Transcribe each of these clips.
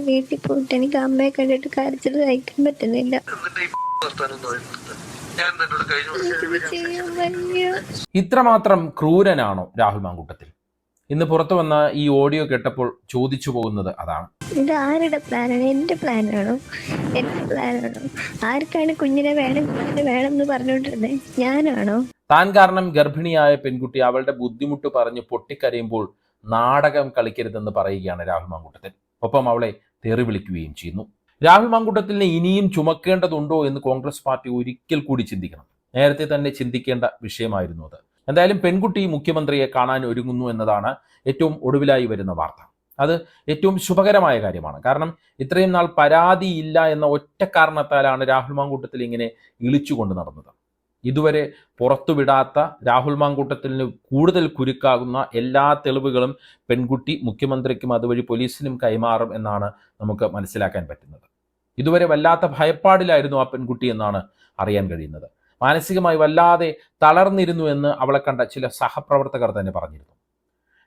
വീട്ടിൽ പോയിട്ട് എനിക്ക് അമ്മയെ കണ്ടിട്ട് കരച്ചിൽ സഹിക്കാൻ പറ്റുന്നില്ല. ഇത്രമാത്രം ക്രൂരനാണോ രാഹുൽ മാങ്കൂട്ടത്തിൽ? ഇന്ന് പുറത്തു വന്ന ഈ ഓഡിയോ കേട്ടപ്പോൾ ചോദിച്ചു പോകുന്നത് അതാണ്. ഇത് ആരുടെ പ്ലാനാണ്? എന്റെ പ്ലാനാണോ? എന്റെ പ്ലാനാണോ? ആർക്കാണ് കുഞ്ഞിനെ വേണം എന്ന് പറഞ്ഞുകൊണ്ടിരുന്നത്? ഞാനാണോ? താൻ കാരണം ഗർഭിണിയായ പെൺകുട്ടി അവളുടെ ബുദ്ധിമുട്ട് പറഞ്ഞ് പൊട്ടിക്കരയുമ്പോൾ നാടകം കളിക്കരുതെന്ന് പറയുകയാണ് രാഹുൽ മാങ്കൂട്ടത്തിൽ. ഒപ്പം അവളെ തെറി വിളിക്കുകയും ചെയ്യുന്നു. രാഹുൽ മാങ്കൂട്ടത്തിലിനെ ഇനിയും ചുമക്കേണ്ടതുണ്ടോ എന്ന് കോൺഗ്രസ് പാർട്ടി ഒരിക്കൽ കൂടി ചിന്തിക്കണം. നേരത്തെ തന്നെ ചിന്തിക്കേണ്ട വിഷയമായിരുന്നു അത്. എന്തായാലും പെൺകുട്ടി മുഖ്യമന്ത്രിയെ കാണാൻ ഒരുങ്ങുന്നു എന്നതാണ് ഏറ്റവും ഒടുവിലായി വരുന്ന വാർത്ത. അത് ഏറ്റവും ശുഭകരമായ കാര്യമാണ്. കാരണം ഇത്രയും നാൾ പരാതിയില്ല എന്ന ഒറ്റ കാരണത്താലാണ് രാഹുൽ മാങ്കൂട്ടത്തിൽ ഇങ്ങനെ ഇളിച്ചുകൊണ്ട് നടന്നത്. ഇതുവരെ പുറത്തുവിടാത്ത രാഹുൽ മാങ്കൂട്ടത്തിന് കൂടുതൽ കുരുക്കാകുന്ന എല്ലാ തെളിവുകളും പെൺകുട്ടി മുഖ്യമന്ത്രിക്കും അതുവഴി പോലീസിനും കൈമാറും എന്നാണ് നമുക്ക് മനസ്സിലാക്കാൻ പറ്റുന്നത്. ഇതുവരെ വല്ലാത്ത ഭയപ്പാടിലായിരുന്നു ആ പെൺകുട്ടി എന്നാണ് അറിയാൻ കഴിയുന്നത്. മാനസികമായി വല്ലാതെ തളർന്നിരുന്നു എന്ന് അവളെ കണ്ട ചില സഹപ്രവർത്തകർ തന്നെ പറഞ്ഞിരുന്നു.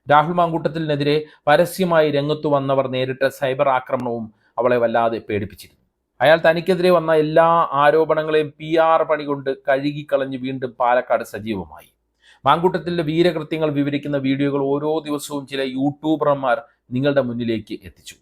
രാഹുൽ മാങ്കൂട്ടത്തിനെതിരെ പരസ്യമായി രംഗത്തു വന്നവർ നേരിട്ട സൈബർ ആക്രമണവും അവളെ വല്ലാതെ പേടിപ്പിച്ചിരുന്നു. അയാൾ തനിക്കെതിരെ വന്ന എല്ലാ ആരോപണങ്ങളെയും PR പണി കൊണ്ട് കഴുകിക്കളഞ്ഞ് വീണ്ടും പാലക്കാട് സജീവമായി. മാങ്കൂട്ടത്തിൻ്റെ വീരകൃത്യങ്ങൾ വിവരിക്കുന്ന വീഡിയോകൾ ഓരോ ദിവസവും ചില യൂട്യൂബർമാർ നിങ്ങളുടെ മുന്നിലേക്ക് എത്തിച്ചു.